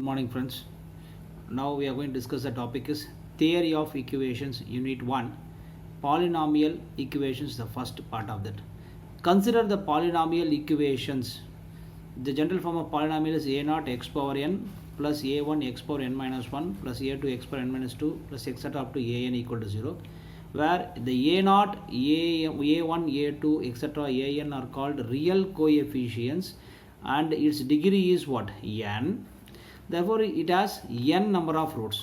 morning friends. Now we are going to discuss the topic is theory of equations unit 1 polynomial equations, the first part of that. Consider the polynomial equations. The general form of polynomial is a0 x power n plus a1 x power n minus 1 plus a2 x power n minus 2 plus etc. up to an equal to 0, where the a0, a1, a2 etc. an are called real coefficients and its degree is what? N. Therefore it has n number of roots.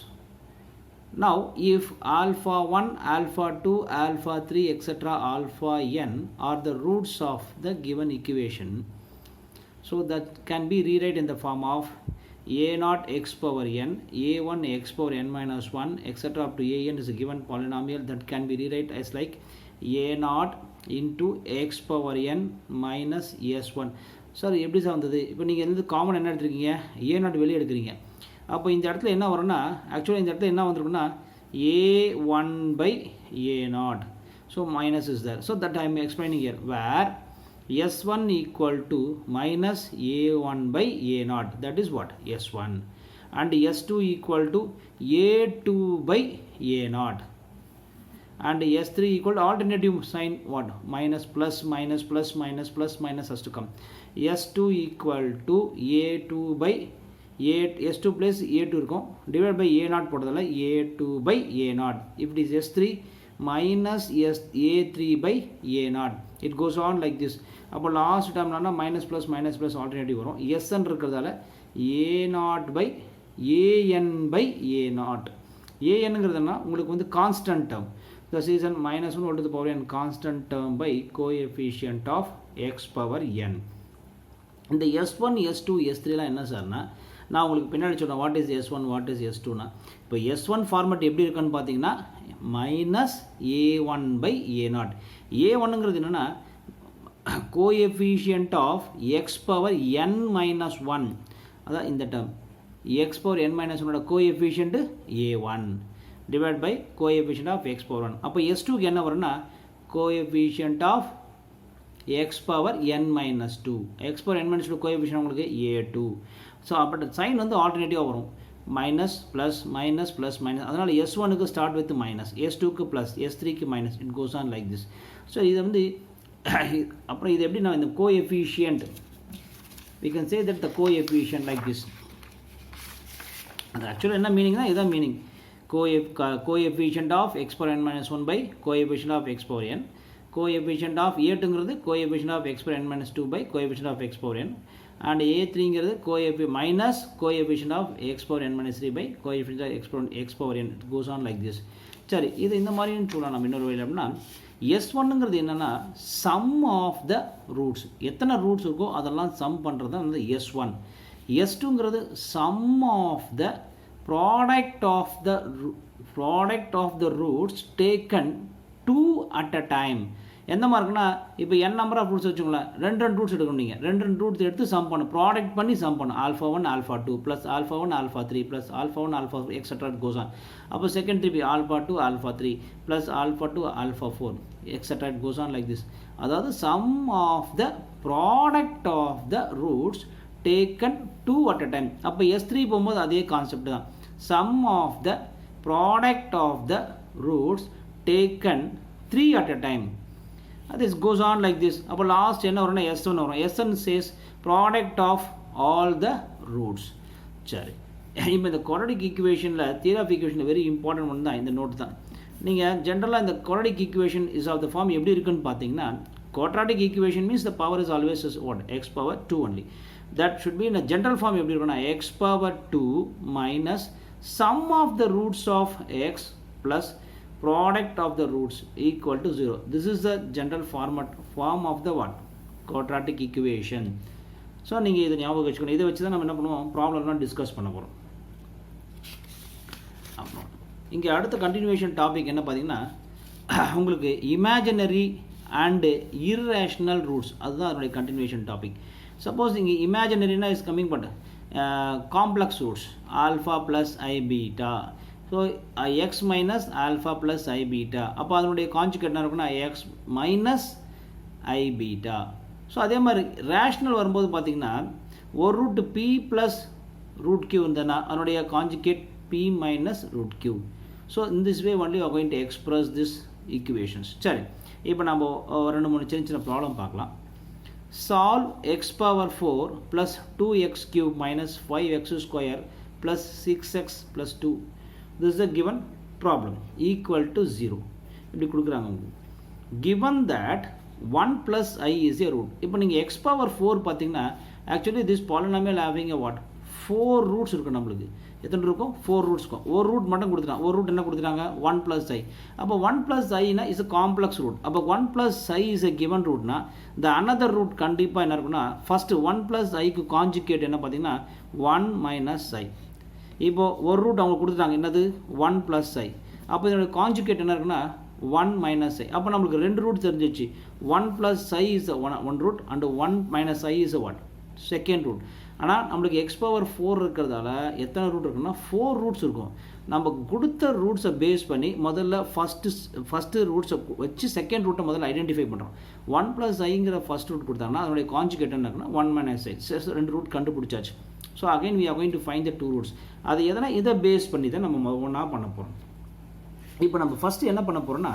Now if alpha 1, alpha 2, alpha 3 etc. alpha n are the roots of the given equation, so that can be rewritten in the form of a0 x power n, a1 x power n minus 1 etc. up to an is a given polynomial that can be rewritten as like a0 into x power n minus s1. Sir எப்படி sir வந்தது? இப்போ நீங்கள் எந்த common என்ன எடுத்துருக்கீங்க? a0 வெளியே எடுக்கிறீங்க. அப்போ இந்த இடத்துல என்ன வரும்னா, ஆக்சுவலாக இந்த இடத்துல என்ன வந்திருக்குன்னா a1 by a0. So minus is there. So that I am explaining here where s1 equal to minus a1 by a0. That is what? s1. And s2 equal to a2 by a0. And s3 equal to alternative sign what? Minus plus minus plus minus plus minus has to come. s2 equal to a2 by s2 plus a2 இருக்கும் divided by a0 போட்டதால a2 by a0. If it is s3 minus a3 by a0, it goes on like this. அப்போ last டைம்னா minus plus minus plus alternative வரும். SN இருக்கிறதால a0 by an by a0. anங்கிறதுனா உங்களுக்கு வந்து constant term. Thus is n minus 1 to the power n constant term by coefficient of x power n. இந்த s1, s2, s3லாம் என்ன சார்னா, நான் உங்களுக்கு பின்னாடி சொன்னேன் what is s1 what is s2னா. இப்போ s1 ஃபார்மேட் எப்படி இருக்குன்னு பார்த்தீங்கன்னா மைனஸ் a1 by a0. a1ங்கிறது என்னென்னா coefficient of x power n minus 1, அதான் இந்த term x power n minus 1ஓட coefficient a1 divided by coefficient of x power 1. அப்போ s2க்கு என்ன வரும்னா coefficient of x power n minus 2. x power n minus 2 coefficient உங்களுக்கு a2. So அப்போ sign வந்து ஆல்டர்னேட்டிவாக வரும். Minus plus minus plus minus. அதனால் s1க்கு ஸ்டார்ட் வித் மைனஸ், s2க்கு ப்ளஸ், s3க்கு minus. It goes on like this. So இதை வந்து அப்புறம் இது எப்படி நான் இந்த coefficient we can say that the coefficient like this. அது ஆக்சுவலாக என்ன மீனிங்னா இதுதான் meaning. coefficient of x power n minus 1 by coefficient of x power n. coefficient of a2ங்கிறது coefficient of x power n minus 2 by coefficient of x power n. and a3ங்கிறது minus coefficient of x power n minus 3 by coefficient of x power n. It goes on like this. சரி, இது இந்த மாதிரின்னு சொல்லலாம் நம்ம இன்னொரு வகையில். அப்படின்னா s1ங்கிறது என்னென்னா சம் ஆஃப் த ரூட்ஸ். எத்தனை ரூட்ஸ் இருக்கோ அதெல்லாம் சம் பண்ணுறது தான் வந்து s1. s2ங்கிறது sum of the product of the roots taken 2 at a time. எந்த மாதிரி இருக்குன்னா, இப்போ n நம்பர் ஆஃப் ரூட்ஸ் வச்சுங்களேன், ரெண்டு ரூட்ஸ் எடுக்கணும். நீங்கள் ரெண்டு ரூட்ஸ் எடுத்து சம் பண்ணும், ப்ராடக்ட் பண்ணி சம் பண்ணும். Alpha 1 alpha 2 plus alpha 1 alpha 3 plus alpha 1 alpha extra goes on. அப்போ செகண்ட் திருப்பி alpha 2 alpha 3 plus alpha 2 alpha 4 extra goes on like this. அதாவது sum of the product of the roots taken 2 at a time. அப்போ s3 போகும்போது அதே concept தான். sum of the product of the roots taken 3 at a time. This goes on like this. அப்போ last என்ன வரும்னா s1 வரும். s1 says product of all the roots. சரி, இப்போ இந்த குவாட்ரடிக் ஈக்குவேஷனில் theory of equation very important ஒன்று தான் இந்த நோட் தான். நீங்கள் ஜென்ரலாக இந்த quadratic equation is of the form எப்படி இருக்குன்னு பார்த்தீங்கன்னா, quadratic equation means the power is always what? x power 2 only. That should be in a general form எப்படி இருக்குன்னா x power 2 minus sum of the roots of x plus product of the roots equal to 0. This is the general form of the what? Quadratic equation. So நீங்கள் இதை ஞாபகம் வச்சுக்கணும். இதை வச்சு தான் நம்ம என்ன பண்ணுவோம், ப்ராப்ளம்லாம் டிஸ்கஸ் பண்ண போகிறோம். அப்புறம் இங்கே அடுத்த கண்டினியூஷன் டாபிக் என்ன பார்த்தீங்கன்னா, உங்களுக்கு இமேஜினரி அண்டு irrational ரூட்ஸ், அதுதான் அதனுடைய கண்டினியூஷன் டாபிக். சப்போஸ் இங்கே இமேஜினரினா is coming but complex roots alpha plus i beta. So x minus alpha plus i beta. அப்போ அதனுடைய கான்ஜுகேட் என்ன இருக்குன்னா x minus i beta. So அதே மாதிரி ரேஷ்னல் வரும்போது பார்த்தீங்கன்னா ஒரு root p plus root q இருந்தனா அதனுடைய conjugate p minus root q. So in this way only we are going to express this equations. சரி இப்போ நம்ம ரெண்டு மூணு சின்ன ப்ராப்ளம் பார்க்கலாம். Solve x power 4 plus 2x cube minus 5x square plus 6x plus 2. This is a given problem equal to 0. இப்படி கொடுக்குறாங்க உங்களுக்கு. Given that 1 plus I is a root. இப்போ நீங்கள் x power 4 பார்த்தீங்கன்னா actually this polynomial having a what? 4 roots இருக்கும் நம்மளுக்கு. எத்தனை இருக்கும்? 4 roots இருக்கும். ஒரு ரூட் மட்டும் கொடுத்துட்டாங்க. ஒரு ரூட் என்ன கொடுத்துட்டாங்க? 1 plus I. அப்போ 1 plus I னா is a complex root. அப்போ 1 plus I is a given root னா the another root கண்டிப்பாக என்ன இருக்குன்னா first 1 plus I க்கு conjugate என்ன பார்த்தீங்கன்னா 1 minus I. இப்போ ஒரு ரூட் அவங்க கொடுத்துட்டாங்க என்னது 1 plus I. அப்போ இதோட கான்ஜுகேட் என்ன இருக்குன்னா 1 minus I. அப்போ நம்மளுக்கு ரெண்டு ரூட் தெரிஞ்சிச்சு. 1 plus I is one root and 1 minus I is a what? Second root. ஆனால் நம்மளுக்கு x power 4 இருக்கிறதால எத்தனை ரூட் இருக்குன்னா 4 ரூட்ஸ் இருக்கும். நம்ம கொடுத்த ரூட்ஸை பேஸ் பண்ணி முதல்ல ஃபஸ்ட்டு ரூட்ஸை வச்சு செகண்ட் ரூட்டை முதல்ல ஐடென்டிஃபை பண்ணுறோம். 1 plus ஐங்கிற ஃபஸ்ட் ரூட் கொடுத்தாங்கன்னா அதனுடைய கான்ஜுகேட் என்ன இருக்குன்னா 1 minus I. ரெண்டு ரூட் கண்டுபிடிச்சாச்சு. So again we are going to find the two roots. அது எதனா இதை பேஸ் பண்ணி தான் நம்ம ஒன்றா பண்ண போகிறோம். இப்போ நம்ம ஃபஸ்ட்டு என்ன பண்ண போகிறோம்னா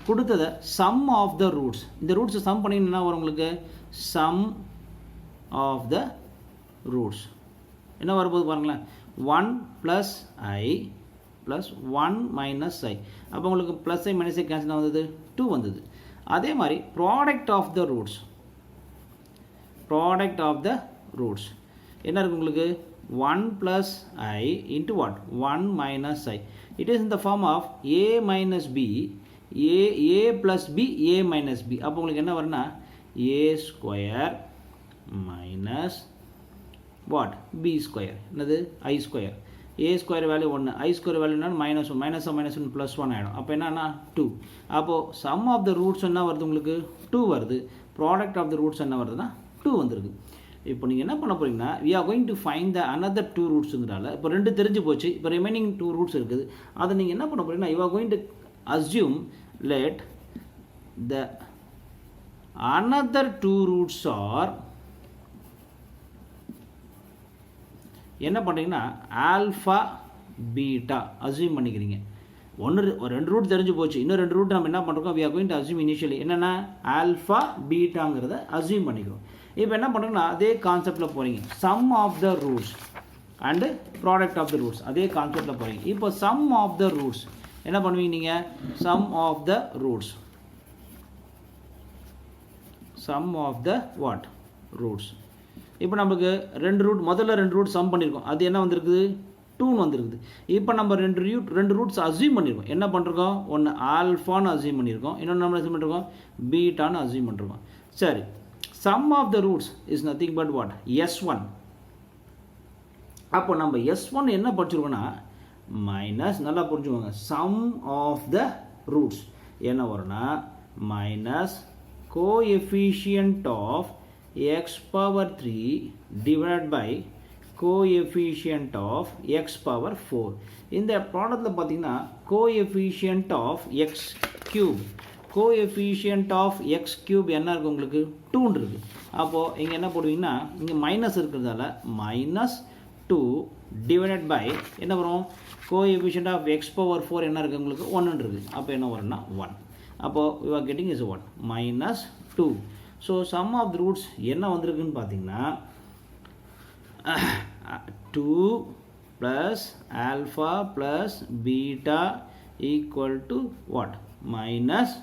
கொடுத்ததை சம் ஆஃப் த ரூட்ஸ், இந்த ரூட்ஸை சம் பண்ணிங்கன்னா வரும் உங்களுக்கு சம் ஆஃப் த ரூட்ஸ் என்ன வரும்போது பாருங்களேன் 1 plus I plus 1 minus I. அப்போ உங்களுக்கு ப்ளஸ் ஐ மைனஸ் ஐ கேன்சல் வந்தது 2 வந்தது. அதே மாதிரி ப்ராடக்ட் ஆஃப் த ரூட்ஸ் என்ன இருக்குது உங்களுக்கு 1 plus I into what? 1 minus I. It is in the form of a minus b, a plus b, a minus b. அப்போ உங்களுக்கு என்ன வரும்னா a square minus what? b square. என்னது I square. a square value 1, I square value என்ன minus 1, minus 1 minus 1 plus 1 ஆகிடும். அப்போ என்னன்னா 2. அப்போது sum of the roots என்ன வருது உங்களுக்கு 2 வருது. ப்ராடக்ட் ஆஃப் த ரூட்ஸ் என்ன வருதுன்னா 2 வந்துருக்கு. இப்போ நீங்கள் என்ன பண்ண போகிறீங்கன்னா we are going to find the another 2 rootsங்கிறதால இப்போ ரெண்டு தெரிஞ்சு போச்சு. இப்போ ரிமைனிங் 2 ரூட்ஸ் இருக்குது. அதை நீங்கள் என்ன பண்ண போகிறீங்கன்னா you are going to assume let the another 2 roots are என்ன பண்ணுறீங்கன்னா ஆல்ஃபா பீட்டா அஸ்யூம் பண்ணிக்கிறீங்க. ரெண்டு ரூட் தெரிஞ்சு போச்சு. இன்னும் ரெண்டு ரூட் நம்ம என்ன பண்ணுறோம் we are going to assume initially என்னென்னா ஆல்ஃபா பீட்டாங்கிறத அஸ்யூம் பண்ணிக்கிறோம். இப்போ என்ன பண்ணுறோன்னா அதே கான்செப்டில் போகிறீங்க sum of the roots and product of the roots அதே கான்செப்டில் போகிறீங்க. இப்போ சம் ஆஃப் த ரூட்ஸ் என்ன பண்ணுவீங்க நீங்கள் sum of the roots what roots. இப்போ நமக்கு முதல்ல ரெண்டு ரூட் சம் பண்ணியிருக்கோம். அது என்ன வந்திருக்குது 2ன்னு வந்திருக்குது. இப்போ நம்ம ரெண்டு ரூட்ஸ் அஸ்யூம் பண்ணியிருக்கோம். என்ன பண்ணிருக்கோம் ஒன்று ஆல்ஃபான்னு அஸ்யூம் பண்ணியிருக்கோம், இன்னொன்று நம்ம அஸ்யூம் பண்ணிருக்கோம் பீட்டான்னு அஸ்யூம் பண்ணிருக்கோம். சரி sum of the roots is nothing but what S1. அப்போ நம்ம S1 என்ன படிச்சிருக்கோம்னா மைனஸ் நல்லா புரிஞ்சுக்கோங்க சம் ஆஃப் த ரூட்ஸ் என்ன வரும்னா minus coefficient of x power 3 divided by coefficient of x power 4. இந்த ப்ராடக்ட்டில் பார்த்தீங்கன்னா coefficient of x cube என்ன இருக்குது உங்களுக்கு 2 இருக்குது. அப்போது இங்கே என்ன போடுவீங்கன்னா இங்கே மைனஸ் இருக்கிறதால மைனஸ் 2 டிவைடட் பை என்ன வரும் coefficient of x power 4 என்ன இருக்குது உங்களுக்கு 1 இருக்குது. அப்போ என்ன வரும்னா 1. அப்போது we are getting is what minus 2. So sum of the roots என்ன வந்திருக்குன்னு பார்த்தீங்கன்னா 2 plus alpha plus beta equal to what minus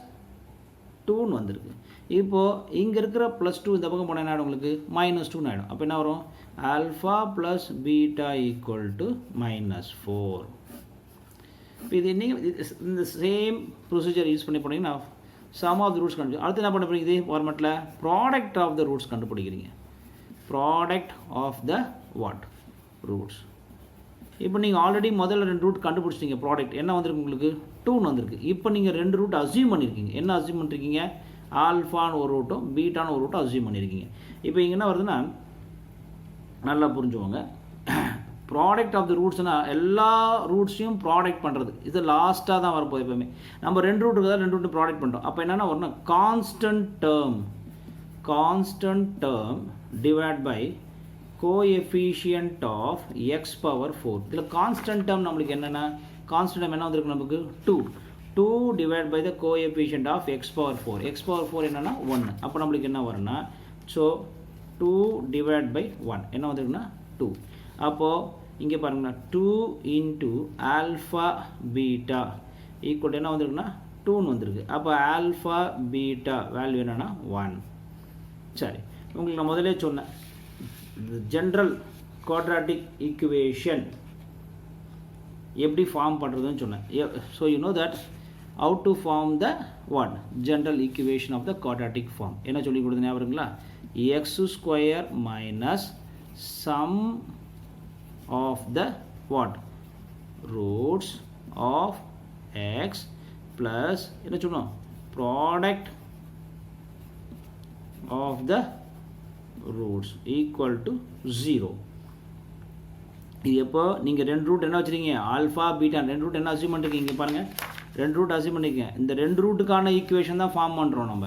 2ன்னு வந்திருக்கு. இப்போது இங்கே இருக்கிற ப்ளஸ் 2 இந்த பக்கம் போனால் என்ன ஆகிடும் உங்களுக்கு -2 ஆகிடும். அப்போ என்ன வரும் alpha plus beta equal to -4. இப்போ இது நீங்கள் இந்த சேம் ப்ரொசீஜர் யூஸ் பண்ணி போனீங்கன்னா சம் ஆஃப் த ரூட்ஸ் கண்டுபிடிக்கும். அடுத்து என்ன பண்ண போகிறீங்க இதே ஃபார்மெட்டில் ப்ராடக்ட் ஆஃப் த ரூட்ஸ் கண்டுபிடிக்கிறீங்க. Product of the what roots. இப்போ நீங்கள் ஆல்ரெடி முதல்ல ரெண்டு ரூட் கண்டுபிடிச்சிங்க. ப்ராடக்ட் என்ன வந்திருக்கு உங்களுக்கு 2ன்னு வந்திருக்கு. இப்போ நீங்கள் ரெண்டு ரூட் அஸ்யூம் பண்ணியிருக்கீங்க. என்ன அஸ்யூம் பண்ணிருக்கீங்க ஆல்ஃபான்னு ஒரு ரூட்டும் பீட்டான்னு ஒரு ரூட்டும் அஸ்யூம் பண்ணியிருக்கீங்க. இப்போ இங்கே என்ன வருதுன்னா நல்லா புரிஞ்சுவோங்க ப்ராடக்ட் ஆஃப் த ரூட்ஸ்னால் எல்லா ரூட்ஸையும் ப்ராடக்ட் பண்ணுறது இது லாஸ்ட்டாக தான் வரப்போகுது. எப்போவுமே நம்ம ரெண்டு ரூட் இருக்கிறதா ரெண்டு ரூட்டு ப்ராடக்ட் பண்ணுறோம். அப்போ என்னென்னா வரணும்னா constant term divide by coefficient of x power 4. இதில் constant term நம்மளுக்கு என்னன்னா constant term என்ன வந்திருக்கு நமக்கு 2. 2 divided by the coefficient of x power 4. x power 4 என்னன்னா 1. அப்போ நம்மளுக்கு என்ன வரும்னா so 2 divided by 1 என்ன வந்திருக்குன்னா 2. அப்போ இங்கே பாருங்க 2 into alpha beta equal என்ன வந்திருக்குன்னா 2 வந்திருக்கு. அப்போ alpha beta வேல்யூ என்னன்னா 1. சரி, உங்களுக்கு நான் முதலே சொன்னேன் ஜென்ரல் குவாட்ராட்டிக் ஈக்குவேஷன் எப்படி ஃபார்ம் பண்ணுறதுன்னு சொன்னேன். So you know that how to form the what general equation of the quadratic form. என்ன சொல்லி கொடுத்தேன் ஞாபகங்களா? x square minus sum of the what roots of x plus என்ன சொல்லணும் product of the roots equal to 0. இது எப்போ நீங்கள் ரெண்டு root என்ன வச்சுருக்கீங்க ஆல்ஃபா பீட்டா ரெண்டு ரூட் என்ன அசியூம் பண்ணிருக்கீங்க பாருங்கள் ரெண்டு ரூட் அசியூம் பண்ணிக்கங்க. இந்த ரெண்டு ரூட்டுக்கான ஈக்குவேஷன் தான் ஃபார்ம் பண்ணுறோம் நம்ம.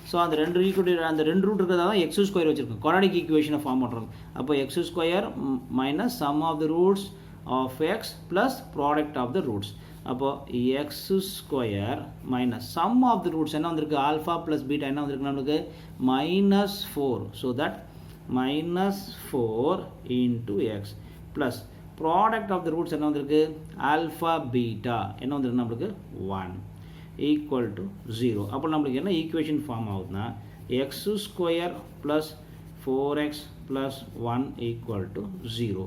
ஸோ அந்த ரெண்டு ரூட் இருக்கிறதா தான் எக்ஸ் ஸ்கொயர் வச்சுருக்கோம் குவாட்ராட்டிக் ஈக்குவேஷனை ஃபார்ம் பண்ணுறோம். அப்போ x square minus sum of the roots of x plus product of the roots. அப்போது x square minus sum of the roots என்ன வந்திருக்கு ஆல்ஃபா ப்ளஸ் பீட்டா என்ன வந்திருக்கு நம்மளுக்கு -4. So that -4 into x plus product of the roots என்ன வந்திருக்கு alpha beta என்ன வந்திருக்கு நம்மளுக்கு 1 ஈக்குவல் டு 0. அப்போ நம்மளுக்கு என்ன ஈக்குவேஷன் ஃபார்ம் ஆகுதுன்னா X square plus 4x plus 1 equal to 0.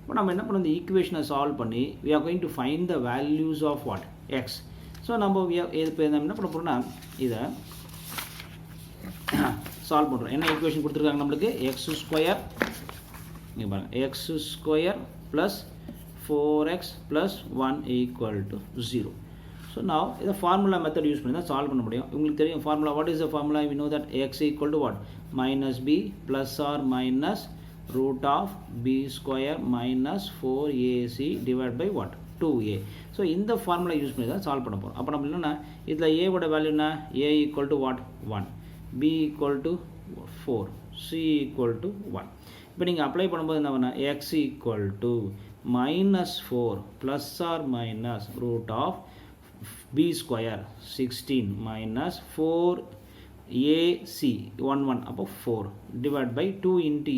இப்போ நம்ம என்ன பண்ண இந்த ஈக்குவேஷனை சால்வ் பண்ணி we are going to find the values of what x. So நம்ம இப்போ என்ன பண்ண போகிறோம்னா இதை சால்வ் பண்ணுறோம். என்ன ஈக்குவேஷன் கொடுத்துருக்காங்க நம்மளுக்கு எக்ஸ் ஸ்கொயர் இங்கே பாருங்கள் X square plus 4x plus 1 equal to 0. So நான் இதை ஃபார்முலா மெத்தட் யூஸ் பண்ணி தான் சால்வ் பண்ண முடியும். உங்களுக்கு தெரியும் formula what is the formula we know that x equal to what minus b plus or minus root of b square minus 4ac divide by what 2a. So இந்த formula use பண்ணி தான் solve பண்ண போகிறோம். அப்போ நம்ம என்னென்னா இதில் ஏவோட வேல்யூனா a equal to what 1, b equal to 4, c equal to 1. இப்போ நீங்கள் அப்ளை பண்ணும்போது என்ன பண்ணால் x equal to -4 plus or minus root of b square 16 minus 4ac 1 அப்போ 4 divide by 2 into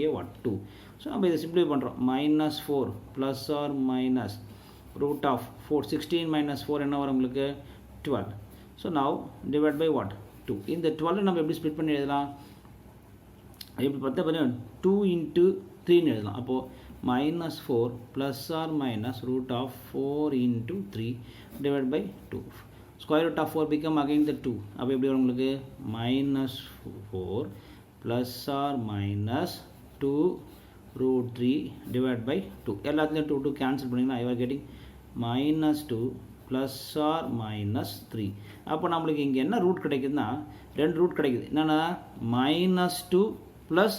a what 2. So நம்ம இதை சிம்பிளை பண்ணுறோம் -4 plus or minus root of 16 minus 4 என்ன வரும் உங்களுக்கு 12. So now divide by what 2. இந்த 12 நம்ம எப்படி ஸ்ப்ளிட் பண்ணி எழுதலாம் எப்படி பார்த்தா 2 into 3 எழுதலாம். அப்போது -4 plus or minus root of 4 into 3 divided by 2. Square root of 4 become again the 2. அப்போ எப்படி வரும் உங்களுக்கு -4 plus or minus 2 root 3 divided by 2. எல்லாத்துலேயும் 2 cancel பண்ணிங்கன்னா I was getting -2 plus or minus 3. அப்போ நம்மளுக்கு இங்கே என்ன ரூட் கிடைக்குதுன்னா ரெண்டு ரூட் கிடைக்குது. என்னென்னா -2 plus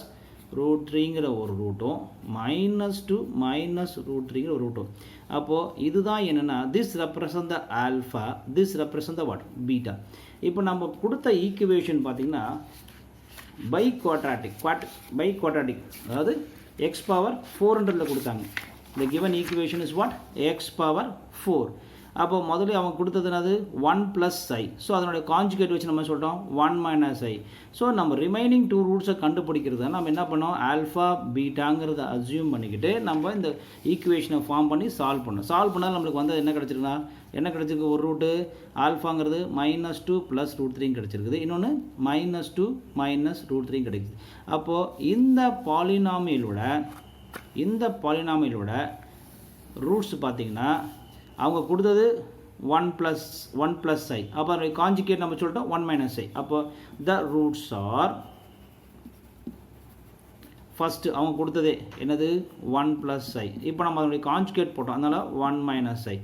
root 3ங்கிற ஒரு ரூட்டும் -2 minus root 3ங்கிற ஒரு ரூட்டும். அப்போது இதுதான் என்னென்னா this represent the alpha, this represent the what beta. இப்போ நம்ம கொடுத்த ஈக்குவேஷன் பார்த்தீங்கன்னா பை குவாட்ராட்டிக் அதாவது எக்ஸ் பவர் 400 கொடுத்தாங்க. the given equation is what x power 4. அப்போ முதல்ல அவங்க கொடுத்தது என்னது 1 plus i. ஸோ அதனுடைய கான்ஜுகேட் வச்சு நம்ம சொல்கிறோம் 1 minus i. ஸோ நம்ம ரிமைனிங் 2 ரூட்ஸை கண்டுபிடிக்கிறது நம்ம என்ன பண்ணோம் ஆல்ஃபா பீட்டாங்கிறத அசியூம் பண்ணிக்கிட்டு நம்ம இந்த ஈக்குவேஷனை ஃபார்ம் பண்ணி சால்வ் பண்ணால் நம்மளுக்கு வந்து என்ன கிடச்சிருக்கு ஒரு ரூட்டு ஆல்ஃபாங்கிறது -2 ப்ளஸ் ரூட் 3 கிடச்சிருக்குது. இன்னொன்று -2 மைனஸ் ரூட் 3 கிடைக்குது. அப்போது இந்த பாலினாமியலோட ரூட்ஸ் பார்த்திங்கன்னா அவங்க கொடுத்தது 1 plus i. அப்போ கான்ஜுகேட் நம்ம சொல்லிட்டோம் 1 minus i. அப்போ த ரூட்ஸ் ஆர் ஃபஸ்ட்டு அவங்க கொடுத்ததே என்னது 1 plus i. இப்போ நம்ம அதனுடைய கான்ஜுகேட் போட்டோம் அதனால் 1 minus i.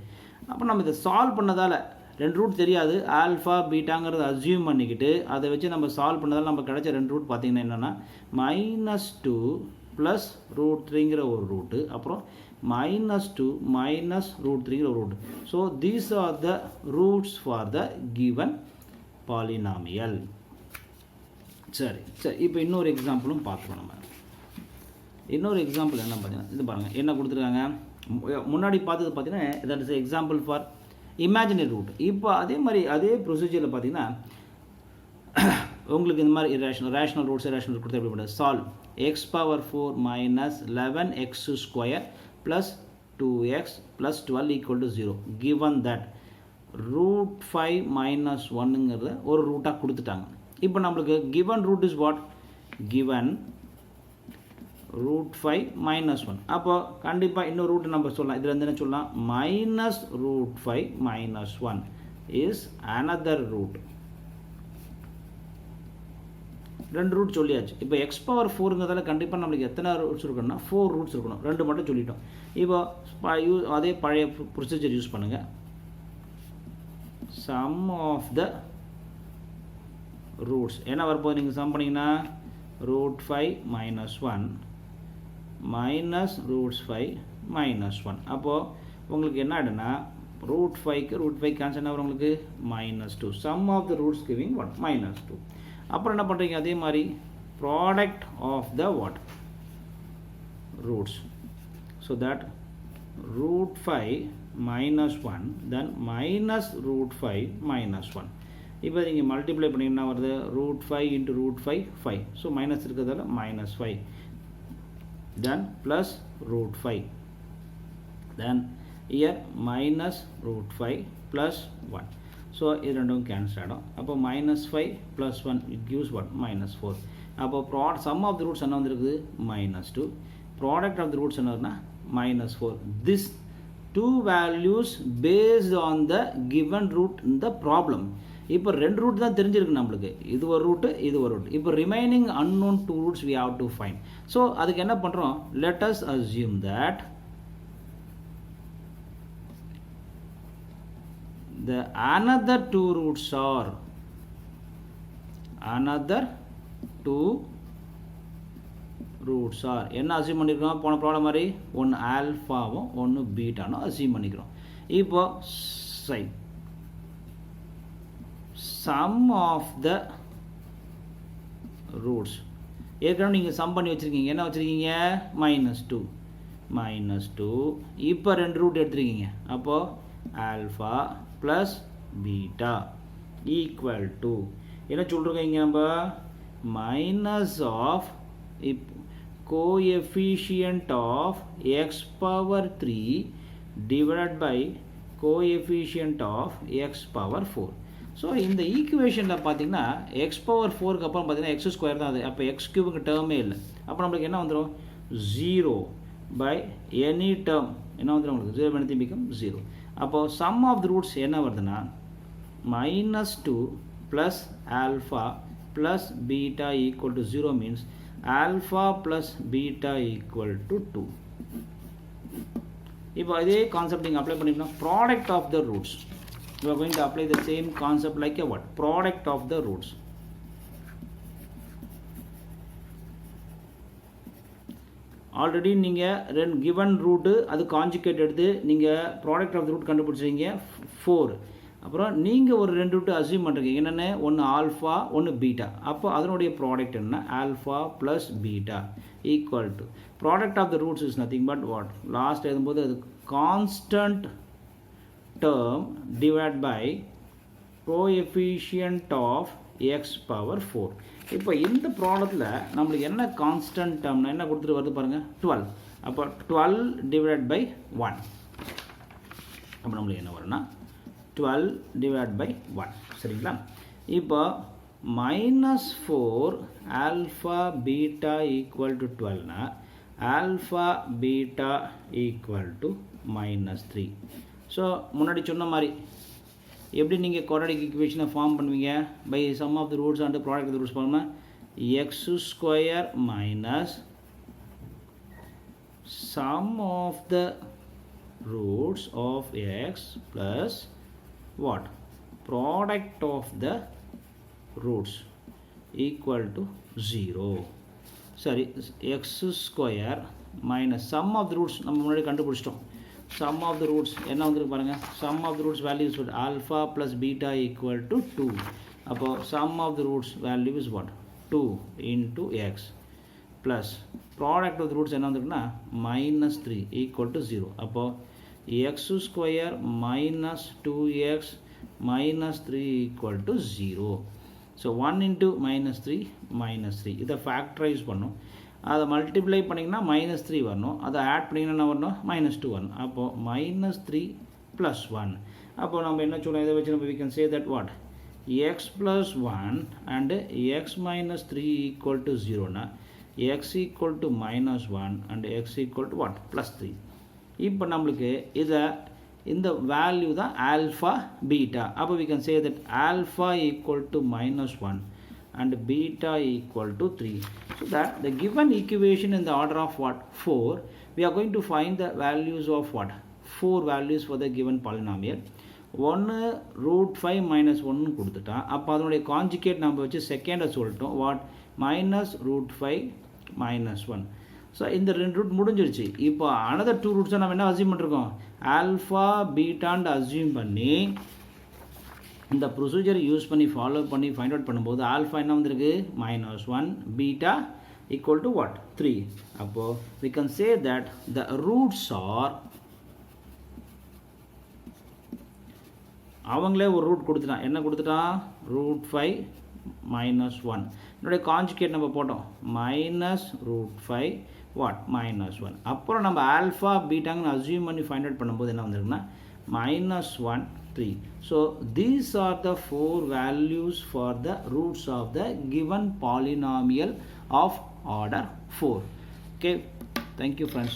அப்போ நம்ம இதை சால்வ் பண்ணதால் ரெண்டு ரூட் தெரியாது ஆல்ஃபா பீட்டாங்கிறத அசியூம் பண்ணிக்கிட்டு அதை வச்சு நம்ம சால்வ் பண்ணதால் நம்ம கிடைச்ச ரெண்டு ரூட் பார்த்திங்கன்னா என்னென்னா -2 ப்ளஸ் ரூட் 3ங்கிற ஒரு ரூட்டு அப்புறம் -2 minus root 3 root. So these are the roots for the given polynomial. சரி இப்போ இன்னொரு எக்ஸாம்பிளும் பார்த்துக்கணும் நம்ம. இன்னொரு எக்ஸாம்பிள் என்ன பார்த்தீங்கன்னா இது பாருங்கள் என்ன கொடுத்துருக்காங்க. முன்னாடி பார்த்தது பார்த்தீங்கன்னா that is example for imaginary root. இப்போ அதே மாதிரி அதே ப்ரொசீஜரில் பார்த்தீங்கன்னா உங்களுக்கு இந்த மாதிரி ரேஷனல் ரூட்ஸ் கொடுத்து எப்படி பண்ணுறது. Solve x power 4 minus 11x square plus 2x plus 12 equal to 0. Given that root 5 minus 1ங்கிறத ஒரு ரூட்டாக கொடுத்துட்டாங்க. இப்போ நம்மளுக்கு given root is what? Given root 5 minus 1. அப்போ கண்டிப்பாக இன்னொரு ரூட் நம்ம சொல்லலாம். இதில் என்ன சொல்லலாம், minus root 5 minus 1 is another root. ரெண்டு ரூட் சொல்லியாச்சு. இப்போ எக்ஸ் பவர் 4ங்கிறதால கண்டிப்பாக நம்மளுக்கு எத்தனை ரூட்ஸ் இருக்கணும்னா 4 ரூட்ஸ் இருக்கணும். 2 மட்டும் சொல்லிட்டோம். இப்போ அதே பழைய ப்ரொசீஜர் யூஸ் பண்ணுங்கள். சம் ஆஃப் த ரூட்ஸ் என்ன வரப்போகுது நீங்கள் சம் பண்ணிங்கன்னா root 5 minus 1 minus roots 5 minus 1. அப்போது உங்களுக்கு என்ன ஆகிடுன்னா root 5 கேன்சல் என்ன வரும் உங்களுக்கு -2. sum of the roots giving what? -2. அப்புறம் என்ன பண்ணுறீங்க அதே மாதிரி product of the what roots. So that root 5 minus 1 then minus root 5 minus 1. இப்போ நீங்கள் மல்டிப்ளை பண்ணிங்கன்னா வருது root 5 into root 5 5. So minus இருக்கிறதால -5 then plus root 5 then here minus root 5 plus 1. So இது ரெண்டும் கேன்சல் ஆகிடும். அப்போ -5 plus 1 it gives what? -4. அப்போ சம் ஆஃப் த ரூட்ஸ் என்ன வந்துருக்குது -2. ப்ராடக்ட் ஆஃப் த ரூட்ஸ் என்னன்னா -4. This two values based on the given root இந்த ப்ராப்ளம். இப்போ 2 ரூட் தான் தெரிஞ்சிருக்கு நம்மளுக்கு. இது ஒரு ரூட்டு இது ஒரு ரூட். இப்போ remaining unknown 2 roots we have to find. So அதுக்கு என்ன பண்ணுறோம், let us assume that the another 2 roots are என்ன அசியூம் பண்ணிக்கிறோம் போன ப்ராப்ளம் மாதிரி ஒன்று ஆல்ஃபாவும் ஒன்று பீட்டானும் அசியூம் பண்ணிக்கிறோம். இப்போ சம் ஆஃப் த ரூட்ஸ் ஏற்கனவே நீங்கள் சம் பண்ணி வச்சுருக்கீங்க. என்ன வச்சுருக்கீங்க -2 இப்போ 2 ரூட் எடுத்துருக்கீங்க. அப்போது alpha plus beta equal to என்ன சொல்லிருக்கீங்க நம்ம minus of coefficient of x power 3 divided by coefficient of x power 4. So இந்த ஈக்குவேஷனில் பார்த்தீங்கன்னா எக்ஸ் பவர் 4க்கு அப்புறம் பார்த்தீங்கன்னா எக்ஸ் ஸ்கொயர் தான் அது. அப்போ எக்ஸ் கியூபுக்கு டேர்மே இல்லை. அப்போ நம்மளுக்கு என்ன வந்துடும் 0 பை எனி டேர்ம் என்ன வந்துடும் உங்களுக்கு 0 anything become 0. அப்போது சம் ஆஃப் த ரூட்ஸ் என்ன வருதுன்னா -2 plus alpha plus beta equal to 0 means alpha plus beta equal to 2. இப்போ அதே கான்செப்ட் நீங்கள் அப்ளை பண்ணிக்கணும். Product of the roots you are going to apply the same concept like a what? Product of the roots. Already நீங்கள் given route அது conjugate எடுத்து நீங்கள் product of the root கண்டுபிடிச்சிங்க 4. அப்புறம் நீங்கள் ஒரு 2 ரூட்டு அசியூம் பண்ணுறீங்க. என்னென்ன ஒன்று ஆல்ஃபா ஒன்று பீட்டா. அப்போ அதனுடைய ப்ராடக்ட் என்ன alpha plus beta equal to product of the roots is nothing but what last எழுதும்போது அது constant term divided by coefficient of x power 4. இப்போ இந்த ப்ராடக்ட்டில் நம்மளுக்கு என்ன கான்ஸ்டன்ட் டேர்ம்னா என்ன கொடுத்துட்டு வருது பாருங்கள் 12. அப்போ 12 டிவைட் பை 1. அப்போ நம்மளுக்கு என்ன வரும்னா 12 டிவைட் பை 1. சரிங்களா. இப்போ -4 ஆல்ஃபா பீட்டா ஈக்குவல் டு 12னா alpha beta equal to -3. So முன்னாடி சொன்ன மாதிரி எப்படி நீங்கள் குவாட்ரடிக் ஈக்குவேஷனை ஃபார்ம் பண்ணுவீங்க by sum of the roots and product of the roots ஃபார்ம்னா x square minus sum of the roots of x plus what product of the roots equal to 0. சரி x square minus sum of the roots நம்ம முன்னாடி கண்டுபிடிச்சிட்டோம். sum of the roots என்ன வந்துருக்கு பாருங்க sum of the roots value is what alpha plus beta equal to 2. அப்போ sum of the roots value is what 2 into x plus product of the roots என்ன வந்துருக்குன்னா minus 3 equal to 0. அப்போ x square minus 2x minus 3 equal to 0. So 1 into minus 3 இதை factorize பண்ணும். அதை multiply பண்ணிங்கன்னா minus 3 வரணும். அதை add பண்ணிங்கன்னா வரணும் minus 2 வரணும். அப்போ minus 3 plus 1. அப்போ நம்ம என்ன சொல்லலாம், இதை வச்சு நம்ம we can say that what x plus 1 and x minus 3 equal to 0 na x equal to minus 1 and x equal to what plus 3. இப்போ நம்மளுக்கு இதை இந்த வேல்யூ தான் alpha beta. அப்போ we can say that alpha equal to minus 1 and beta equal to 3. So that the given equation in the order of what 4, we are going to find the values of what 4 values for the given polynomial. 1 root 5 minus 1 கொடுத்துட்டான். அப்போ அதனுடைய conjugate நம்ம வச்சு செகண்டை சொல்லிட்டோம் what minus root 5 minus 1. So இந்த 2 root முடிஞ்சிருச்சு. இப்போ another 2 ரூட்ஸை நம்ம என்ன அசியூம் பண்ணிருக்கோம், ஆல்ஃபா பீட்டான்னு அசியூம் பண்ணி இந்த ப்ரொசீஜரை யூஸ் பண்ணி ஃபாலோ பண்ணி ஃபைண்ட் அவுட் பண்ணும்போது ஆல்ஃபா என்ன வந்திருக்கு minus 1, beta equal to what 3. அப்போது we can say that the roots are, அவங்களே ஒரு ரூட் கொடுத்துட்டான், என்ன கொடுத்துட்டான் root 5 minus 1. என்னுடைய கான்ஜுகேட் நம்ம போட்டோம் minus root 5 what minus 1. அப்புறம் நம்ம ஆல்ஃபா பீட்டாங்கன்னு அசியூம் பண்ணி ஃபைண்ட் அவுட் பண்ணும்போது என்ன வந்திருக்குன்னா minus 1 3. So these are the 4 values for the roots of the given polynomial of order 4. Okay, thank you friends.